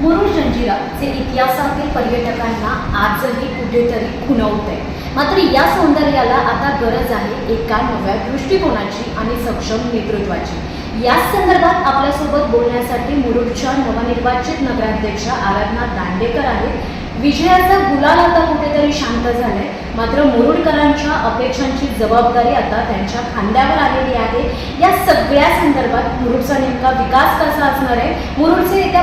मुरुड जंजिरा जे इतिहासातील पर्यटकांना आजही कुठेतरी खुणवते, मात्र या सौंदर्याला आता गरज आहे एका नव्या दृष्टिकोनाची आणि सक्षम नेतृत्वाची। याच संदर्भात आपल्यासोबत बोलण्यासाठी मुरुडच्या नवनिर्वाचित नगराध्यक्षा आराधना दांडेकर आहेत। विजयाचा गुलाल आता कुठेतरी शांत झालाय, मात्र मुरुडकरांच्या अपेक्षांची जबाबदारी आता त्यांच्या खांद्यावर आलेली आहे। या सगळ्या संदर्भात मुरुडचा नेमका विकास कसा असणार आहे, मुरुडचे येत्या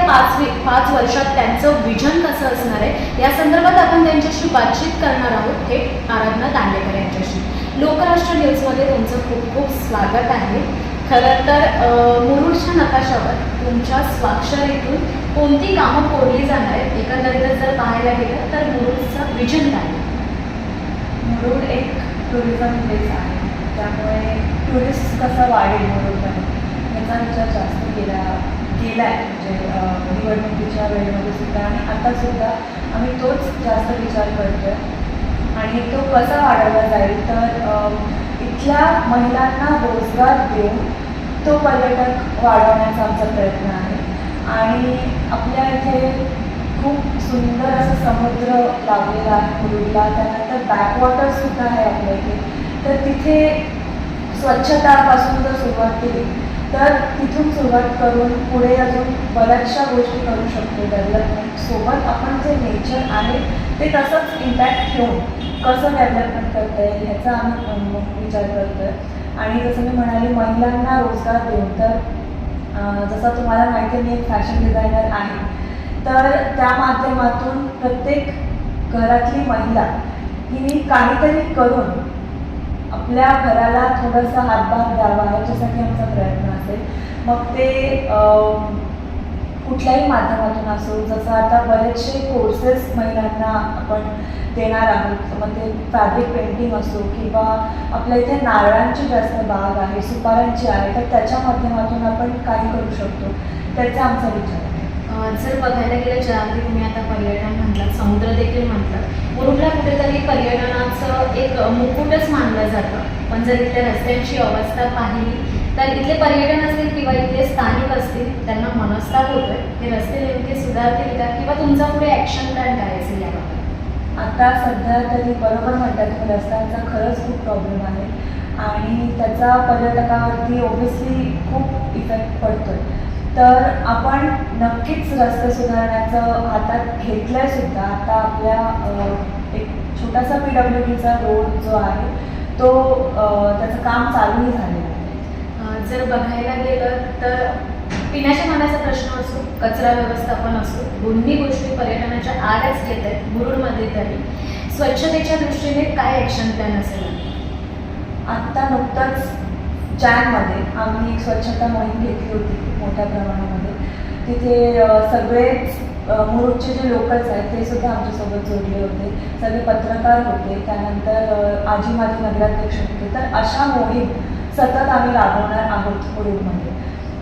5 वर्षात त्यांचं विजन कसं असणार आहे, या संदर्भात आपण त्यांच्याशी बातचीत करणार आहोत थेट आराधना दांडेकर यांच्याशी। लोकराष्ट्र न्यूजमध्ये तुमचं खूप खूप स्वागत आहे। खरं तर मुरुडच्या नकाशावर तुमच्या स्वाक्षरीतून कोणती कामं कोरली जाणार आहेत, एकंदरीत जर पाहायला गेलं तर मुरुडचं विजन काय? मुरुड एक टुरिझम प्लेस आहे, त्यामुळे टुरिस्ट कसं वाढेल मुरुडमध्ये याचा विचार जास्त केला आहे। म्हणजे निवडणुकीच्या वेळेमध्ये सुद्धा आणि आतासुद्धा आम्ही तोच जास्त विचार करतो आहे। आणि तो कसा वाढवला जाईल तर इथल्या महिलांना रोजगार देऊन तो पर्यटक वाढवण्याचा आमचा प्रयत्न आहे। आणि आपल्या इथे खूप सुंदर असं समुद्र लाभलेला आहे मुरुडला, त्यानंतर बॅकवॉटरसुद्धा आहे आपल्या इथे। तर तिथे स्वच्छतापासून जर सुरुवात केली तर तिथून सुरुवात करून पुढे अजून बऱ्याचशा गोष्टी करू शकतो। डेव्हलपमेंट सोबत आपण जे नेचर आहे ते तसंच इम्पॅक्ट ठेवून कसं डेव्हलपमेंट करता येईल ह्याचा आम्ही विचार करतो आहे। आणि जसं मी म्हणाले महिलांना रोजगार देऊन, तर जसं तुम्हाला माहिती आहे मी एक फॅशन डिझायनर आहे, तर त्या माध्यमातून प्रत्येक घरातली महिला ही काहीतरी करून आपल्या घराला थोडंसं हातभार द्यावा याच्यासाठी आमचा प्रयत्न असेल। मग ते कुठल्याही माध्यमातून असो, जसं आता बरेचसे कोर्सेस महिलांना आपण देणार आहोत, मग ते फॅब्रिक पेंटिंग असो किंवा आपल्या इथे नारळांची जास्त बाग आहे, सुपाऱ्यांची आहे, तर त्याच्या माध्यमातून आपण काही करू शकतो, त्याचा आमचा विचार आहे। जर बघायला गेलं ज्यामध्ये तुम्ही आता पर्यटन म्हटलं, समुद्र देखील म्हटलं, मुरुडला कुठेतरी पर्यटनाचं एक मुकुटच मानलं जातं। पण जर इथल्या रस्त्यांची अवस्था पाहिली तर इथले पर्यटन असतील किंवा इथले स्थानिक असतील त्यांना मनस्ताप होतोय, हे रस्ते नेमके सुधारतील का किंवा तुमचा पुढे ॲक्शन प्लॅन काय असेल याबाबत? आता सध्या तरी बरोबर म्हणतात की रस्त्यांचा खरंच खूप प्रॉब्लेम आहे आणि त्याचा पर्यटकावरती ऑब्व्हियसली खूप इफेक्ट पडतोय। तर आपण नक्कीच रस्ते सुधारण्याचं हातात घेतलं आहे सुद्धा। आता आपल्या एक छोटासा PWDचा रोड जो आहे तो त्याचं काम चालूही झालेलं आहे। जर बघायला गेलं तर पिण्याच्या पाण्याचा प्रश्न असो, कचरा व्यवस्थापन असो, दोन्ही गोष्टी पर्यटनाच्या आडच येत आहेत मुरुडमध्ये। तरी स्वच्छतेच्या दृष्टीने काय ॲक्शन प्लॅन असेल? आत्ता नुकतंच जॅनमध्ये आम्ही एक स्वच्छता मोहीम घेतली होती मोठ्या प्रमाणामध्ये। तिथे सगळेच मुरुडचे जे लोकल्स आहेत ते सुद्धा आमच्यासोबत जोडले होते, सगळे पत्रकार होते, त्यानंतर आजी माजी नगराध्यक्ष होते। तर अशा मोहीम सतत आम्ही राबवणार आहोत मुरुडमध्ये।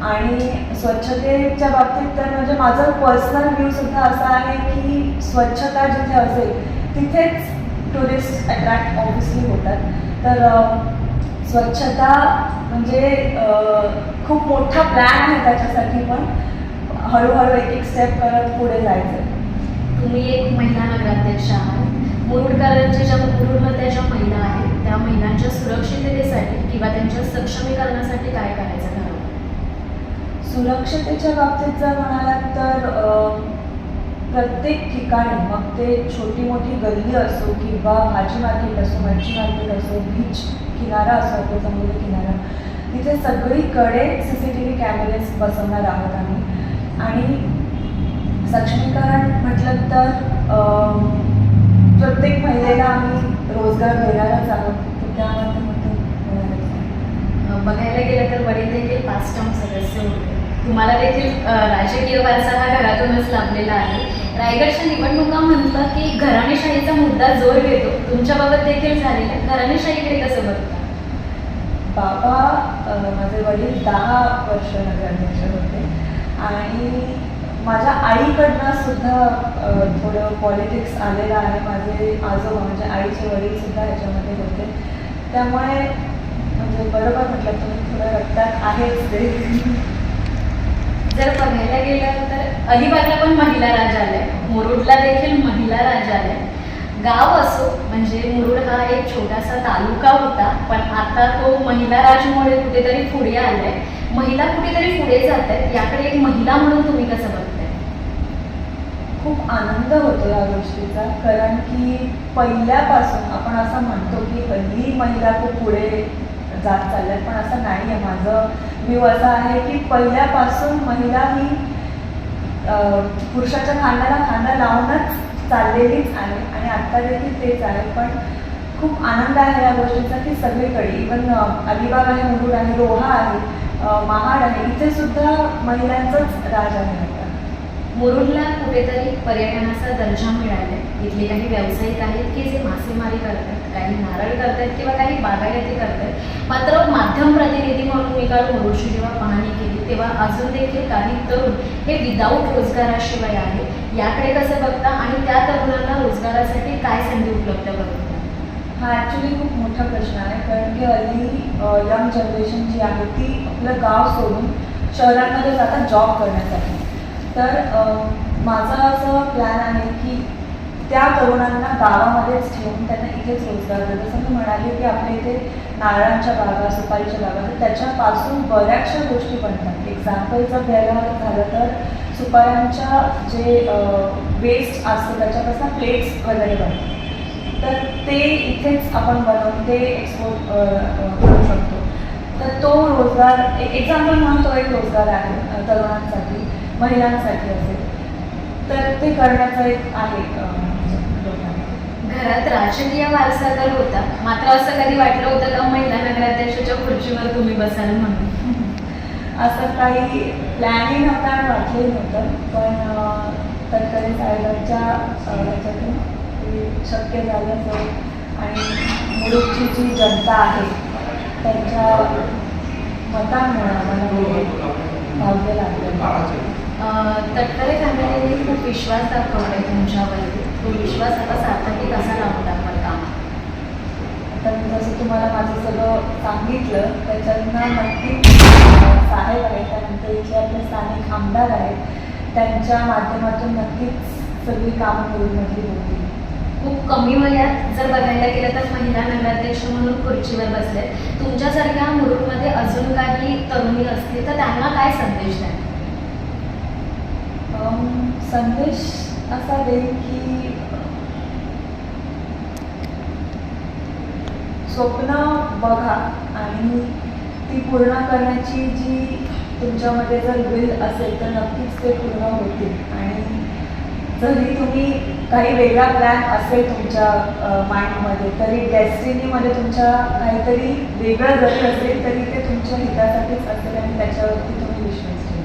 आणि स्वच्छतेच्या बाबतीत तर म्हणजे माझं पर्सनल व्ह्यू सुद्धा असा आहे की स्वच्छता जिथे असेल तिथेच टुरिस्ट अट्रॅक्ट ऑब्व्हियसली होतात। तर स्वच्छता म्हणजे खूप मोठा प्लॅन आहे त्याच्यासाठी, पण हळूहळू एक स्टेप करत पुढे जायचं। तुम्ही एक महिला नगराध्यक्ष आहात, मुरुडकरांच्या ज्या मुरुडमधल्या ज्या महिला आहेत त्या महिलांच्या सुरक्षिततेसाठी किंवा त्यांच्या सक्षमीकरणासाठी काय करायचं ठरवलं? सुरक्षतेच्या बाबतीत जर म्हणालात तर प्रत्येक ठिकाणी, मग ते छोटी मोठी गल्ली असो किंवा भाजी मार्केट असो, मच्छी मार्केट असो, बीच किनारा असो, आपला समुद्र किनारा, तिथे सगळीकडे CCTV कॅमेरेज बसवणार आहोत आम्ही। आणि सक्षमीकरण म्हटलं तर प्रत्येक महिलेला आम्ही रोजगार देणारच आहोत, तर त्यामध्ये बघायला गेलं तर वडील देखील 5 टर्म सदस्य होते, तुम्हाला देखील राजकीय वारसा हा घरातूनच लाभलेला आहे। रायगडच्या निवडणुका म्हटलं की घराणेशाहीचा मुद्दा जोर घेतो, तुमच्याबाबत देखील झालेला आहे, घराणेशाहीकडे कसं बघता? बाबा माझे वडील 10 वर्ष नगराध्यक्ष होते आणि माझ्या आईकडनं सुद्धा थोडं पॉलिटिक्स आलेलं आहे। माझे आजोबा म्हणजे आईचे वडील सुद्धा ह्याच्यामध्ये होते, त्यामुळे म्हणजे बरोबर म्हटलं तुम्ही, थोडं रक्तात आहेच ते। जर बघायला गेलं तर अलिबागला पण महिला राज आलाय, मुरुडला देखील महिला राज आलाय. गाव असो म्हणजे मुरुड हा एक छोटासा तालुका होता, पण आता तो महिला राजमुळे कुठेतरी पुढे आलाय. महिला कुठेतरी पुढे जात आहेत, याकडे एक महिला म्हणून तुम्ही कसं बघताय? खूप आनंद होतो या गोष्टीचा, कारण की पहिल्यापासून आपण असं म्हणतो की हल्ली महिला खूप पुढे जात चालल्यात, पण असं नाही आहे. माझं व्ह्यू असा आहे की पहिल्यापासून महिला ही पुरुषाच्या खांद्याला खांदा लावूनच चाललेलीच आहे आणि आत्ता देखील तेच आहे. पण खूप आनंद आहे या गोष्टीचा की सगळीकडे इवन अलिबाग आहे, मुरुड आहे, रोहा आहे, महाड आहे, इथे सुद्धा महिलांचंच राज आहे आता. मुरुडला कुठेतरी पर्यटनाचा दर्जा मिळाला. इथले काही व्यावसायिक आहेत की जे मासेमारी करतात, काही नारळ करतात किंवा काही बागायती करतात. मात्र माध्यम प्रतिनिधी म्हणून मी काल मुरुडची जेव्हा पाहणी केली तेव्हा अजून देखील काही तरुण हे विदाऊट रोजगाराशिवाय आहे. याकडे कसं बघता आणि त्या तरुणांना रोजगारासाठी काय संधी उपलब्ध करून? हा ॲक्च्युली खूप मोठा प्रश्न आहे, कारण की हल्ली यंग जनरेशन जी आहे ती आपलं गाव सोडून शहरांमध्ये जातात जॉब करण्यासाठी. तर माझा असं प्लॅन आहे की त्या तरुणांना गावामध्येच ठेवून त्यांना इथेच रोजगार देतो. जसं मी म्हणाले की आपल्या इथे नारळांच्या बागा, सुपारीच्या बागा, तर त्याच्यापासून बऱ्याचशा गोष्टी बनतात. एक्झाम्पल जर द्यायला झालं तर सुपाऱ्यांच्या जे वेस्ट असतं त्याच्यापासून प्लेट्स वगैरे बनतात. तर ते इथेच आपण बनवून ते एक्सपोर्ट करू शकतो. तर तो रोजगार एक्झाम्पल म्हणून तो एक रोजगार आहे तरुणांसाठी, महिलांसाठी असेल तर ते करण्याचं एक आहे. घरात राजकीय वारसा तर होता, मात्र असं कधी वाटलं होतं का महिला नगराध्यक्षाच्या खुर्चीवर तुम्ही बसाल म्हणून? असं काही प्लॅनिंग नव्हतं आणि वाटलंही नव्हतं, पण तत्कालीन साहेबांच्या ह्याच्यातून ते शक्य झालं. तर आणि मुरुडची जी जनता आहे त्यांच्या मतांमुळे आम्हाला भाग्य लागलं. तटकरे फॅमिलीने खूप विश्वास दाखवला आहे तुमच्यावरती. तो विश्वास आता सार्थकी कसा लावून दाखवाल काम? आता मी जसं तुम्हाला माझं सगळं सांगितलं त्याच्यातनं नक्कीच साहेब आहेत, त्यानंतर इथले आपले स्थानिक आमदार आहेत, त्यांच्या माध्यमातून नक्कीच सगळी कामं मुरुडमधली होतील. खूप कमी वयात जर बघायला गेलं तर महिला नगराध्यक्ष म्हणून खुर्चीवर बसले. तुमच्यासारख्या मुरुडमध्ये अजून काही तरुणी असतील तर त्यांना काय संदेश द्याल? संदेश असा देईल की स्वप्न बघा आणि ती पूर्ण करण्याची जी तुमच्यामध्ये जर विल असेल तर नक्कीच ते पूर्ण होतील. आणि जरी तुम्ही काही वेगळा प्लॅन असेल तुमच्या माइंडमध्ये तरी डेस्टिनीमध्ये तुमच्या काहीतरी वेगळं जरी असेल तरी ते तुमच्या हितासाठीच असेल आणि त्याच्यावरती तुम्ही विश्वास ठेवा.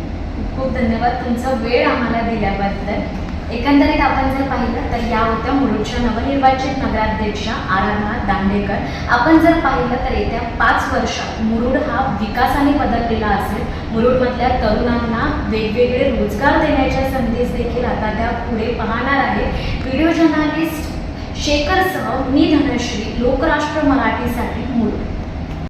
खूप धन्यवाद तुमचा वेळ आम्हाला दिल्याबद्दल. एकंदरीत आपण जर पाहिलं तर या होत्या मुरुडच्या नवनिर्वाचित नगराध्यक्षा आराधना दांडेकर. आपण जर पाहिलं तर येत्या 5 वर्षात मुरुड हा विकासाने बदललेला असेल. मुरुडमधल्या तरुणांना वेगवेगळे रोजगार देण्याच्या संधी देखील आता त्या पुढे पाहणार आहे. व्हिडिओ जर्नलिस्ट शेखरसह मी धनश्री, लोकराष्ट्र मराठीसाठी मुरुड.